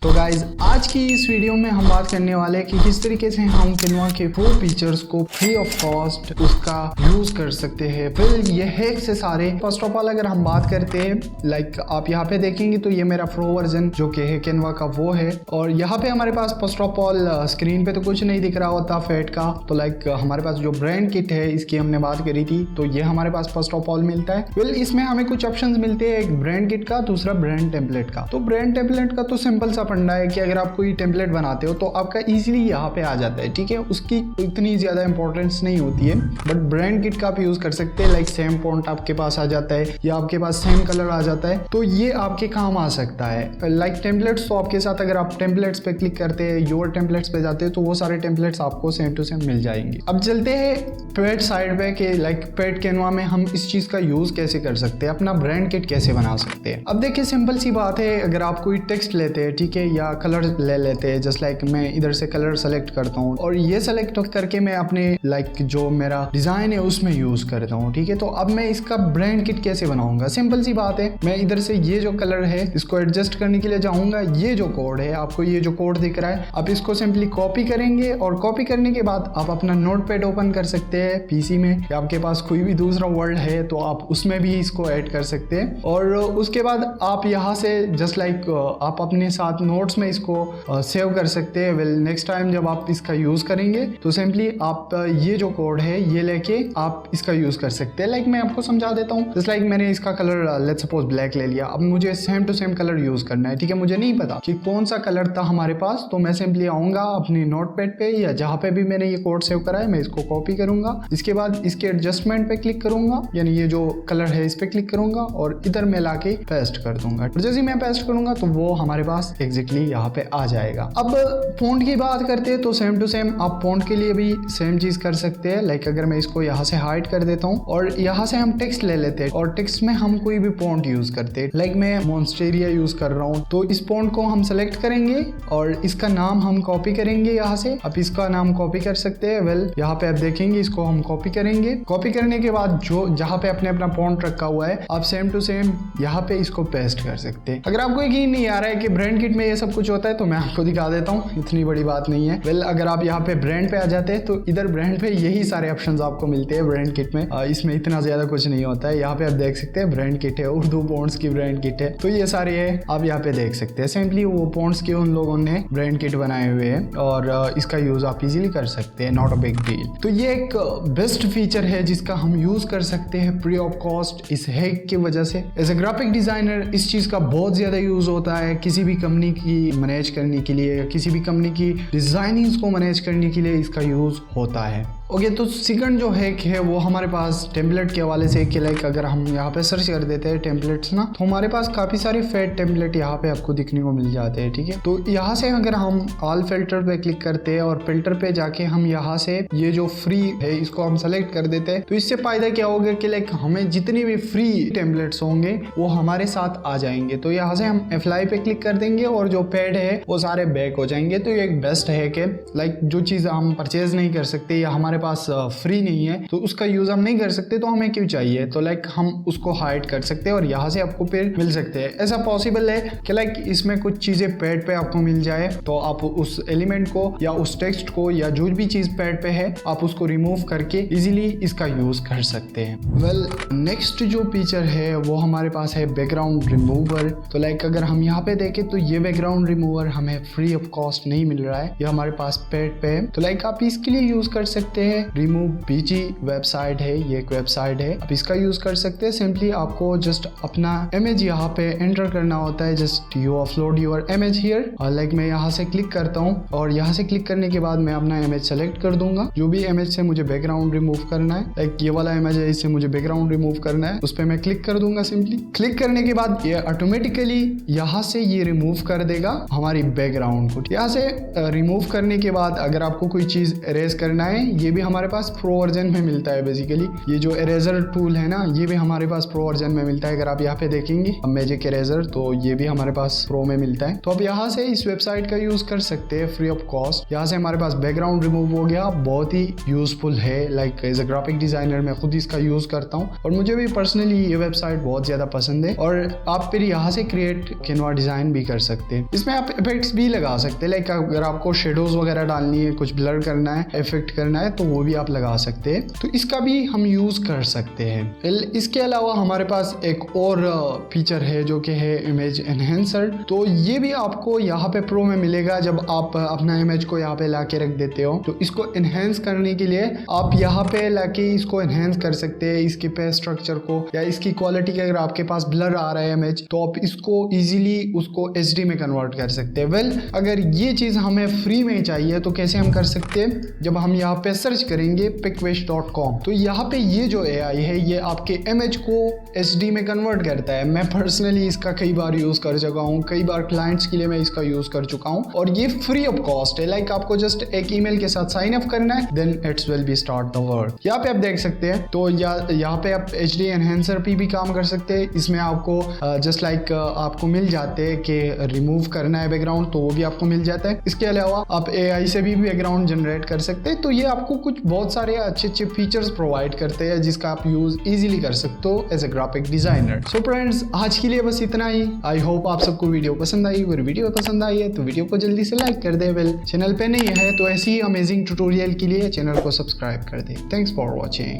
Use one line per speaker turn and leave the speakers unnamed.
तो गाइज आज की इस वीडियो में हम बात करने वाले हैं कि किस तरीके से हम कैनवा के प्रो फीचर्स को फ्री ऑफ कॉस्ट उसका यूज कर सकते हैं। फिर ये हैक से सारे फर्स्ट ऑफ ऑल अगर हम बात करते हैं लाइक आप यहाँ पे देखेंगे तो ये मेरा प्रो वर्जन जो कि है कैनवा का वो है। और यहाँ पे हमारे पास फर्स्ट ऑफ ऑल स्क्रीन पे तो कुछ नहीं दिख रहा होता फेट का। तो लाइक हमारे पास जो ब्रांड किट है इसकी हमने बात करी थी तो ये हमारे पास फर्स्ट ऑफ ऑल मिलता है। वेल इसमें हमें कुछ ऑप्शंस मिलते हैं, एक ब्रांड किट का, दूसरा ब्रांड टेम्पलेट का। तो ब्रांड टेम्पलेट का तो सिंपल सा फंडा है कि अगर आप कोई टेम्पलेट बनाते हो तो आपका इजीली यहाँ पे आ जाता है, ठीक है, उसकी इतनी ज्यादा इंपॉर्टेंस नहीं होती है। बट ब्रांड किट का आप यूज कर सकते हैं, लाइक सेम फॉन्ट आपके पास आ जाता है या आपके पास सेम कलर आ जाता है तो ये आपके काम आ सकता है। लाइक टेम्पलेट्स तो आपके साथ अगर आप टेम्पलेट्स पे क्लिक करते हैं, योर टेम्पलेट्स पे जाते हैं तो वो सारे टेम्पलेट्स आपको सेम टू सेम मिल जाएंगे। अब चलते हैं पेड साइड पे कि लाइक पेड कैनवा में हम इस चीज का यूज कैसे कर सकते हैं, अपना ब्रांड किट कैसे बना सकते हैं। अब देखिए सिंपल सी बात है, अगर आप कोई टेक्स्ट लेते हैं, ठीक है, या कलर ले लेते हैं, जस्ट लाइक मैं इधर से कलर सेलेक्ट करता हूँ और ये सेलेक्ट करके मैं अपने लाइक जो मेरा डिजाइन है उसमें यूज करता हूँ, ठीक है। तो अब मैं इसका ब्रांड किट कैसे बनाऊंगा, सिंपल सी बात है, मैं इधर से ये जो कलर है इसको एडजस्ट करने के लिए जाऊंगा। ये जो कोड है, आपको ये जो कोड दिख रहा है, आप इसको सिंपली कॉपी करेंगे और कॉपी करने के बाद आप अपना नोटपैड ओपन कर सकते हैं पीसी में, या आपके पास कोई भी दूसरा वर्ड है तो आप उसमें भी इसको ऐड कर सकते हैं। और उसके बाद आप यहाँ से जस्ट लाइक आप अपने साथ नोट्स में इसको सेव कर सकते हैं। वेल नेक्स्ट टाइम जब आप इसका यूज करेंगे तो सिंपली आप ये जो कोड है ये लेके आप इसका यूज कर सकते हैं। लाइक मैं आपको समझा देता हूँ, जस्ट लाइक मैंने इसका कलर लेट्स सपोज ब्लैक ले लिया। अब मुझे same to same colour use करना है, ठीक है, मुझे नहीं पता कि कौन सा कलर था हमारे पास, तो मैं सिंपली आऊंगा अपनी नोटपैड पे या जहाँ पे भी मैंने ये कोड सेव करा है मैं इसको कॉपी करूंगा। इसके बाद इसके एडजस्टमेंट पे क्लिक करूंगा, यानी ये जो कलर है इस पे क्लिक करूंगा और इधर मैं लाके पेस्ट कर दूंगा। जैसे ही मैं पेस्ट करूंगा तो वो हमारे पास एग्जैक्टली यहाँ पे आ जाएगा। अब फॉन्ट की बात करते हैं तो सेम टू सेम आप फॉन्ट के लिए भी सेम चीज कर सकते हैं। लाइक अगर मैं इसको यहाँ से हाइड कर देता हूँ और यहाँ से हम टेक्स्ट ले लेते हैं और टेक्स्ट में हम कोई भी फॉन्ट यूज करते हैं, लाइक मैं मॉन्स्टेरिया यूज कर रहा हूँ तो इस फॉन्ट को हम सेलेक्ट करेंगे और इसका नाम हम कॉपी करेंगे। यहाँ से आप इसका नाम कॉपी कर सकते हैं। वेल यहाँ पे आप देखेंगे इसको हम कॉपी करेंगे। कॉपी करने के बाद जो जहाँ पे अपने अपना फॉन्ट रखा हुआ है आप सेम टू सेम यहाँ पे इसको पेस्ट कर सकते हैं। अगर आपको यकीन नहीं आ रहा है कि ब्रांड किट में ये सब कुछ होता है तो मैं आपको दिखा देता हूँ, इतनी बड़ी बात नहीं है। वेल अगर आप यहाँ पे ब्रांड पे आ जाते हैं तो इधर ब्रांड पे यही सारे ऑप्शंस आपको मिलते हैं ब्रांड किट में। इसमें इतना ज्यादा कुछ नहीं होता है। यहाँ पे आप देख सकते हैं ब्रांड किट है, उर्दू फॉन्ट्स की ब्रांड किट है, तो ये सारे है आप यहाँ पे देख सकते हैं। सिंपली वो फॉन्ट्स के उन लोगों ने ब्रांड किट बनाए हुए हैं और इसका यूज आप इजीली कर सकते हैं, नॉट अ बिग डील। तो ये एक बेस्ट फीचर है जिसका हम यूज कर सकते हैं फ्री ऑफ कॉस्ट इस हैक की वजह से। एज ए ग्राफिक डिजाइनर इस चीज का बहुत ज्यादा यूज होता है किसी भी कंपनी की मैनेज करने के लिए, किसी भी कंपनी की डिजाइनिंग्स को मैनेज करने के लिए इसका यूज होता है। ओके, तो सेकंड जो हैक है वो हमारे पास टेम्पलेट के हवाले से कि लाइक अगर हम यहाँ पे सर्च कर देते हैं टेम्पलेट्स ना तो हमारे पास काफी सारे फेड टेम्पलेट यहाँ पे आपको दिखने को मिल जाते हैं, ठीक है। तो यहाँ से अगर हम ऑल फिल्टर पे क्लिक करते हैं और फिल्टर पे जाके हम यहाँ से ये जो फ्री है इसको हम सेलेक्ट कर देते हैं तो इससे फायदा क्या होगा कि लाइक हमें जितने भी फ्री टेम्पलेट्स होंगे वो हमारे साथ आ जाएंगे। तो यहाँ से हम अप्लाई पे क्लिक कर देंगे और जो पेड है वो सारे बैक हो जाएंगे। तो ये एक बेस्ट हैक है। लाइक जो चीज हम परचेज नहीं कर सकते या हमारे पास फ्री नहीं है तो उसका यूज हम नहीं कर सकते तो हमें क्यों चाहिए, तो लाइक हम उसको हाइड कर सकते हैं और यहाँ से आपको फिर मिल सकते हैं। ऐसा पॉसिबल है कि लाइक इसमें कुछ चीजें पैड पे आपको मिल जाए तो आप उस एलिमेंट को या उस टेक्स्ट को या जो भी चीज पैड पे है आप उसको रिमूव करके इजीली इसका यूज कर सकते हैं। वेल नेक्स्ट जो फीचर है वो हमारे पास है बैकग्राउंड रिमूवर। तो लाइक अगर हम यहाँ पे देखें तो ये बैकग्राउंड रिमूवर हमें फ्री ऑफ कॉस्ट नहीं मिल रहा है, ये हमारे पास पैड पे है। तो लाइक आप इसके लिए यूज कर सकते हैं रिमूव बीजी वेबसाइट है, ये एक वेबसाइट है, आप इसका यूज कर सकते हैं। सिंपली आपको जस्ट अपना इमेज यहाँ पे एंटर करना होता है, just you upload your image here. Like मैं यहाँ से क्लिक करता हूँ और यहाँ से क्लिक करने के बाद मैं अपना इमेज सेलेक्ट कर दूंगा, जो भी इमेज से मुझे बैकग्राउंड रिमूव करना है। लाइक ये वाला इमेज है, इससे मुझे बैकग्राउंड रिमूव करना है, उस पर मैं क्लिक कर दूंगा। सिंपली क्लिक करने के बाद ये ऑटोमेटिकली यहाँ से ये रिमूव कर देगा हमारी बैकग्राउंड को। यहाँ से रिमूव करने के बाद अगर आपको कोई चीज इरेज करना है ये भी हमारे पास प्रो वर्जन में मिलता है। बेसिकली ये जो इरेजर टूल है ना, ये भी हमारे पास प्रो वर्जन में मिलता है। अगर आप यहाँ पे देखेंगे मैजिक इरेजर, तो ये भी हमारे पास प्रो में मिलता है। तो आप यहाँ से इस वेबसाइट का यूज कर सकते हैं फ्री ऑफ कॉस्ट। यहाँ से हमारे पास बैकग्राउंड रिमूव हो गया, बहुत ही यूजफुल है। Like as a graphic designer मैं खुद इसका यूज करता हूँ और मुझे भी पर्सनली ये वेबसाइट बहुत ज्यादा पसंद है। और आप फिर यहाँ से क्रिएट कैनवा डिजाइन भी कर सकते हैं। इसमें आप इफेक्ट्स भी लगा सकते हैं। लाइक अगर आपको शेडोज वगैरह डालनी है, कुछ ब्लर करना है, इफेक्ट करना है, तो वो भी आप लगा सकते हैं। तो इसका भी हम यूज कर सकते हैं। इसके अलावा हमारे पास एक और फीचर है जो कि है इमेज एनहेंसर। तो ये भी आपको यहाँ पे प्रो में मिलेगा। जब आप अपना इमेज को यहाँ पे लाके रख देते हो, तो इसको एनहेंस करने के लिए आप यहाँ पे लाके इसको एनहेंस कर सकते हैं, इसके पे स्ट्रक्चर को या इसकी क्वालिटी के। अगर आपके पास ब्लर आ रहा है इमेज, तो आप इसको इजीली उसको एचडी में कन्वर्ट कर सकते हैं। अगर ये चीज हमें फ्री में चाहिए तो कैसे हम कर सकते हैं? जब हम यहाँ पे सर्च करेंगे picwish.com, तो यहाँ पे ये जो AI है ये आपके इमेज को HD में कन्वर्ट करता है। मैं पर्सनली इसका कई बार यूज कर चुका हूँ, कई बार क्लाइंट्स के लिए मैं इसका यूज कर चुका हूँ और ये फ्री ऑफ कॉस्ट है। लाइक आपको जस्ट एक ईमेल के साथ साइन अप करना है, then it's will be start the work. यहाँ पे आप देख सकते हैं। तो यहाँ पे आप HD एनहेंसर पे भी काम कर सकते हैं। इसमें आपको जस्ट लाइक आपको मिल जाते हैं कि रिमूव करना है बैकग्राउंड, तो वो भी आपको मिल जाता है। इसके अलावा आप AI से भी बैकग्राउंड जनरेट कर सकते हैं। तो ये आपको कुछ बहुत सारे अच्छे फीचर्स प्रोवाइड करते हैं जिसका आप यूज इजीली कर सकते हो as a graphic designer. So friends, आज के लिए बस इतना ही। आई होप आप सबको वीडियो पसंद आई। अगर वीडियो पसंद आई है तो वीडियो को जल्दी से लाइक कर दे। वेल, चैनल पे नहीं है तो ऐसी ही अमेजिंग ट्यूटोरियल के लिए चैनल को सब्सक्राइब कर दे। Thanks for watching.